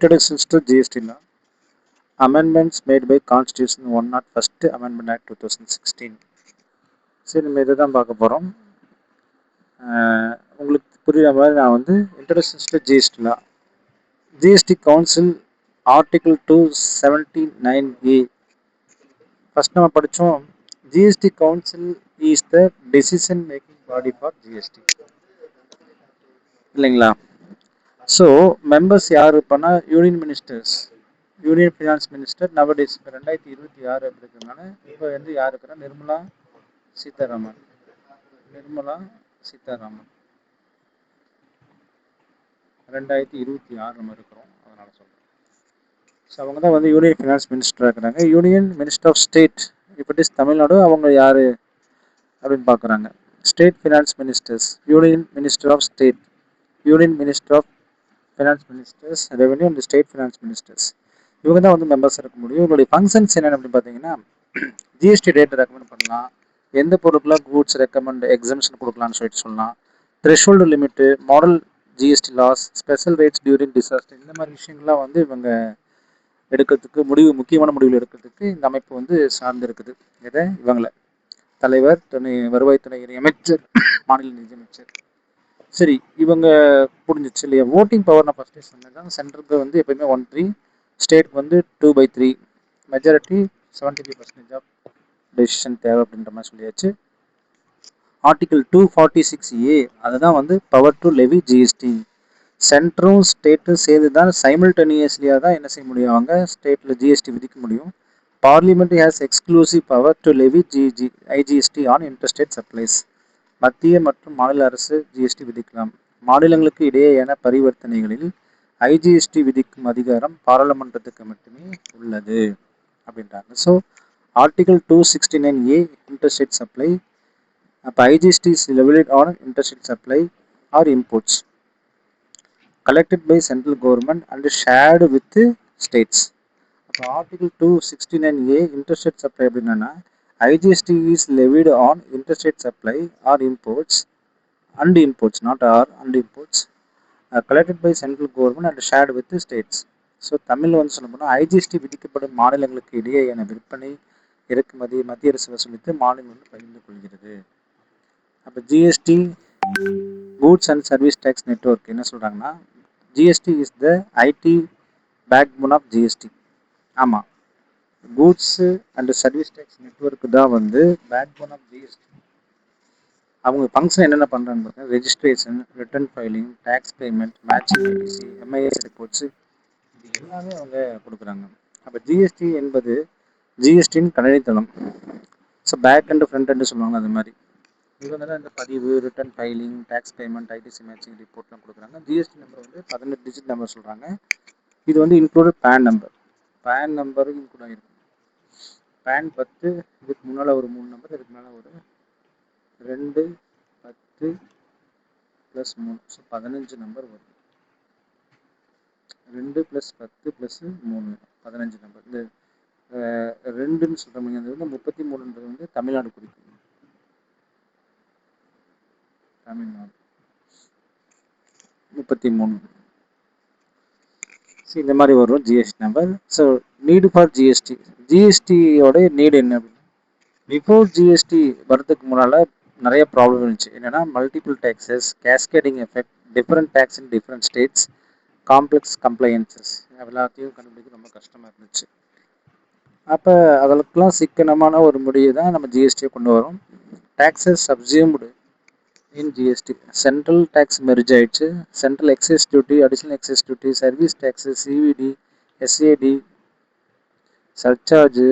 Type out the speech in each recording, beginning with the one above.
Introductions to GST law. Amendments made by Constitution 101st Amendment Act 2016. சரி, நம்ம இதை தான் பார்க்க போகிறோம். உங்களுக்கு புரியுற மாதிரி நான் வந்து introductions to GST law. GST council article 279A. First நம்ம படித்தோம். GST council is the decision making body for GST, இல்லைங்களா? ஸோ மெம்பர்ஸ் யார் இருப்பான்னா union ministers, union finance minister. Nowadays 2026 எப்படி இருக்கிறதுனால இப்போ வந்து யார் இருக்கிறா? நிர்மலா சீதாராமன். 2026 நம்ம இருக்கிறோம், அதனால சொல்கிறேன். ஸோ அவங்க தான் வந்து யூனியன் ஃபினான்ஸ் மினிஸ்டராக இருக்கிறாங்க. யூனியன் மினிஸ்டர் ஆஃப் ஸ்டேட், இப்போ இட் இஸ் தமிழ்நாடு, அவங்க யார் அப்படின்னு பார்க்குறாங்க. State finance ministers, union minister of state, union minister of finance ministers, revenue and state finance ministers, இவங்க தான் வந்து மெம்பர்ஸ் இருக்க முடியும். இவங்களுடைய ஃபங்க்ஷன்ஸ் என்னென்னு அப்படின்னு பார்த்தீங்கன்னா, ஜிஎஸ்டி ரேட் ரெக்கமெண்ட் பண்ணலாம், எந்த பொருட்களாக கூட்ஸ் ரெக்கமெண்ட் எக்ஸம்ஷன் கொடுக்கலான்னு சொல்லிட்டு சொல்லலாம், threshold limit, model GST laws, special rates during disaster, இந்த மாதிரி விஷயங்கள்லாம் வந்து இவங்க எடுக்கிறதுக்கு முக்கியமான முடிவுகள் எடுக்கிறதுக்கு இந்த அமைப்பு வந்து சார்ந்து இருக்குது. இதை இவங்களை தலைவர், வருவாய்த்துறை அமைச்சர், மாநில நிதியமைச்சர். சரி, இவங்க புரிஞ்சிச்சு இல்லையா? ஓட்டிங் பவர் நான் ஃபஸ்ட்டே சொன்னேன். சென்ட்ரலுக்கு வந்து எப்பயுமே 1/3, ஸ்டேட்க்கு வந்து 2/3, மெஜாரிட்டி 73% ஆஃப் டெசிஷன் தேவை அப்படின்ற மாதிரி சொல்லியாச்சு. ஆர்டிகிள் 246A, அதுதான் வந்து பவர் டு லெவி ஜிஎஸ்டி. சென்ட்ரும் ஸ்டேட்டும் சேர்ந்து தான் சைமல்டேனியஸ்லியாக தான் என்ன செய்ய முடியும், அவங்க ஸ்டேட்டில் ஜிஎஸ்டி விதிக்க முடியும். Parliament has exclusive power to levy IGST on interstate supplies. மத்திய மற்றும் மாநில அரசு ஜிஎஸ்டி விதிக்கலாம். மாநிலங்களுக்கு இடையேயான பரிவர்த்தனைகளில் ஐஜிஎஸ்டி விதிக்கும் அதிகாரம் பாராளுமன்றத்துக்கு மட்டுமே உள்ளது அப்படின்றாங்க. So article 269A interstate supply. அப்போ IGST is levied on interstate supply or imports collected by central government and shared with states. அப்போ ஆர்டிகல் 269A interstate supply அப்படின்னா IGST is levied on interstate supply or imports and imports, not or and imports, collected by central government and shared with states. So Tamil வந்து சொல்ல போனால் IGST விதிக்கப்படும் மாநிலங்களுக்கு இடையேயான விற்பனை இறக்குமதி மத்திய அரசு வசூலித்து மாநிலங்கள் பகிர்ந்து கொள்கிறது. அப்போ GST goods and service tax network என்ன சொல்கிறாங்கன்னா, GST is the IT backbone of GST. ஆமாம், goods and service tax network தான் வந்து பேக் போன் ஆஃப் ஜிஎஸ்டி. அவங்க ஃபங்க்ஷன் என்னென்ன பண்ணுறாங்க பார்த்தா, registration, return filing, tax payment, matching ITC, MIS reports, இது எல்லாமே அவங்க கொடுக்குறாங்க. அப்போ ஜிஎஸ்டி என்பது ஜிஎஸ்டியின் கணினித்தளம். So back and front end சொல்லுவாங்க, அது மாதிரி இவங்க தான் இந்த பதிவு, return filing, tax payment, ITC matching ரிப்போர்ட்லாம் கொடுக்குறாங்க. ஜிஎஸ்டி நம்பர் வந்து 18 டிஜிட் நம்பர் சொல்கிறாங்க. இது வந்து இன்க்ளூடட் பேன் நம்பர், பேன் நம்பரும் இன்க்ளூட் ஆகிருக்கும். பேன் 10, இதுக்கு முன்னால் ஒரு 3 நம்பர், இதுக்கு மேலே ஒரு 2, 10 + 3, ஸோ 15 நம்பர் வரும். 2 + 10 + 3 15 நம்பர். இந்த 2ன்னு சொல்கிற மாதிரி அது வந்து 33ன்றது வந்து தமிழ்நாடு குறிக்கும். தமிழ்நாடு 33. ஸோ இந்த மாதிரி வரும் GST number. So need for GST, ஜிஎஸ்டியோட நீடு என்ன அப்படின்னா, பிஃபோர் ஜிஎஸ்டி வரதுக்கு முன்னால் நிறைய ப்ராப்ளம் இருந்துச்சு. என்னென்னா multiple taxes, cascading effect, different tax in different states, complex compliances, எல்லாத்தையும் கண்டுபிடிக்க ரொம்ப கஷ்டமாக இருந்துச்சு. அப்போ அதற்கெல்லாம் சிக்கனமான ஒரு முடிவு தான் நம்ம ஜிஎஸ்டியை கொண்டு வரோம். Taxes subsumed in GST, central tax merge ஆயிடுச்சு. Central excise duty, additional excise duty, service tax, CVD, SAD, surcharge,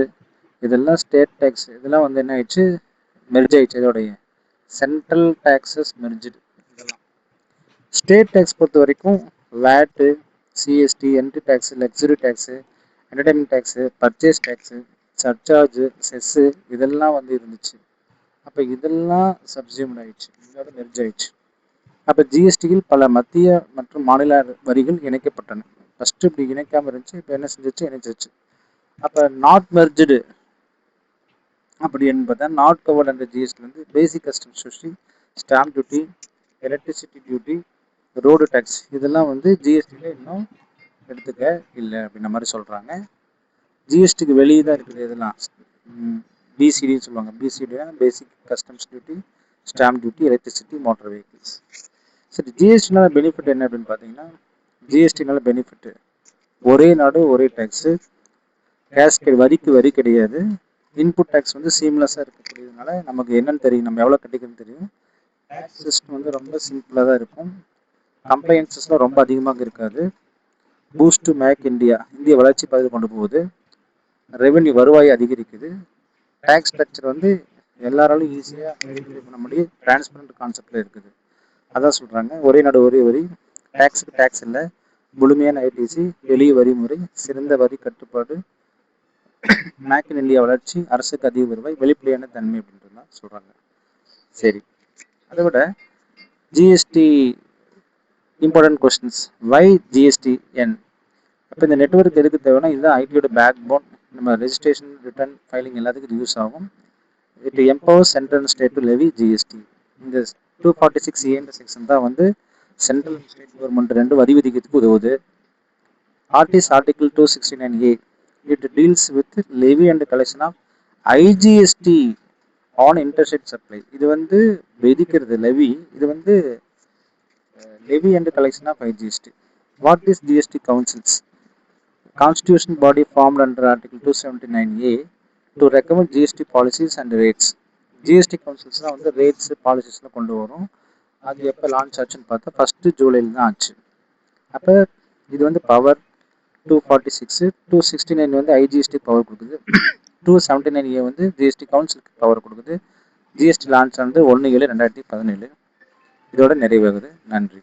இதெல்லாம் ஸ்டேட் டேக்ஸ், இதெல்லாம் வந்து என்ன ஆயிடுச்சு, மெர்ஜ் ஆயிடுச்சு. இதோடைய சென்ட்ரல் டேக்ஸஸ் மெர்ஜ்டு. இதெல்லாம் ஸ்டேட் டேக்ஸ் பொறுத்த வரைக்கும் VAT, CST, entry tax, luxury tax, entertainment tax, purchase tax, surcharge, cess, இதெல்லாம் வந்து இருந்துச்சு. அப்போ இதெல்லாம் சப்சியூம்ட் ஆயிடுச்சு, இதோட மெர்ஜ் ஆயிடுச்சு. அப்போ ஜிஎஸ்டியில் பல மத்திய மற்றும் மாநில வரிகள் இணைக்கப்பட்டன. ஃபஸ்ட்டு இப்படி இணைக்காமல் இருந்துச்சு, இப்போ என்ன செஞ்சிச்சு, இணைச்சிருச்சு. அப்போ நாட் மெர்ஜ்டு அப்படின்னு பார்த்தா, நாட் கவர்ட் அண்டர் ஜிஎஸ்டி வந்து basic customs duty, stamp duty, electricity duty, road tax, இதெல்லாம் வந்து ஜிஎஸ்டியில் இன்னும் எடுத்துக்க இல்லை அப்படின்ற மாதிரி சொல்கிறாங்க. ஜிஎஸ்டிக்கு வெளியே தான் இருக்குது இதெல்லாம். பிசிடின்னு சொல்லுவாங்க. பிசிடினா basic customs duty, stamp duty, electricity, motor vehicles. சரி, ஜிஎஸ்டினால பெனிஃபிட் என்ன அப்படின்னு பார்த்தீங்கன்னா, ஜிஎஸ்டினால பெனிஃபிட்டு ஒரே நாடு ஒரே டேக்ஸு, கேஸ்கேட் வரிக்கு வரி கிடையாது, இன்புட் டேக்ஸ் வந்து சீம்லெஸ்ஸாக இருக்கக்கூடியதுனால நமக்கு என்னன்னு தெரியும், நம்ம எவ்வளோ கட்டிக்கணும்னு தெரியும். டேக்ஸ் சிஸ்டம் வந்து ரொம்ப சிம்பிளாக தான் இருக்கும். கம்ப்ளைன்சஸ்லாம் ரொம்ப அதிகமாக இருக்காது. பூஸ்ட் டு மேக் இந்தியா, இந்திய வளர்ச்சி பாதையில் கொண்டு போகுது. ரெவென்யூ வருவாய் அதிகரிக்குது. டேக்ஸ் ஸ்ட்ரக்சர் வந்து எல்லாராலும் ஈஸியாக ஐடென்டிஃபை பண்ண முடியும். டிரான்ஸ்பரண்ட் கான்செப்டில் இருக்குது. அதான் சொல்கிறாங்க, ஒரே நாடு ஒரே வரி, டேக்ஸுக்கு டேக்ஸ் இல்லை, முழுமையான ஐடிசி, எளிய வரி முறை, சிறந்த வரி கட்டுப்பாடு, மேக் இன் இந்தியா வளர்ச்சி, அரசுக்கு அதிக வருவாய், வெளிப்படையான தன்மை அப்படின்றது தான் சொல்கிறாங்க. சரி, அதை விட GST important questions. Why GSTN? அப்போ இந்த நெட்வொர்க் எதுக்கு தேவைன்னா, இதுதான் ஐடியோட பேக் போன். நம்ம ரெஜிஸ்ட்ரேஷன், ரிட்டர்ன் ஃபைலிங் எல்லாத்துக்கும் யூஸ் ஆகும். It empowers central and state to levy GST. இந்த 246 ஏன்ற செக்ஷன் தான் வந்து சென்ட்ரல் அண்ட் ஸ்டேட் கவர்மெண்ட் ரெண்டு வரி விதிக்கிறதுக்கு உதவுது. Article 269A. It deals with levy and collection of IGST on interstate supply. இது வந்து விதிக்கிறது லெவி, இது வந்து levy and collection of IGST. What is GST councils? Constitutional body formed under Article 279A to recommend GST policies and rates. GST councils தான் வந்து rates பாலிசிஸ்லாம் கொண்டு வரும். அது எப்போ லான்ச் ஆச்சுன்னு பார்த்தா 1 ஜூலையில் தான் ஆச்சு. அப்போ இது வந்து பவர் 246, 269 வந்து ஐஜிஎஸ்டி பவர் கொடுக்குது, 279A வந்து ஜிஎஸ்டி கவுன்சிலுக்கு பவர் கொடுக்குது. ஜிஎஸ்டி லான்ச் ஆனது 1/7/2017. இதோட நிறைவாகுது. நன்றி.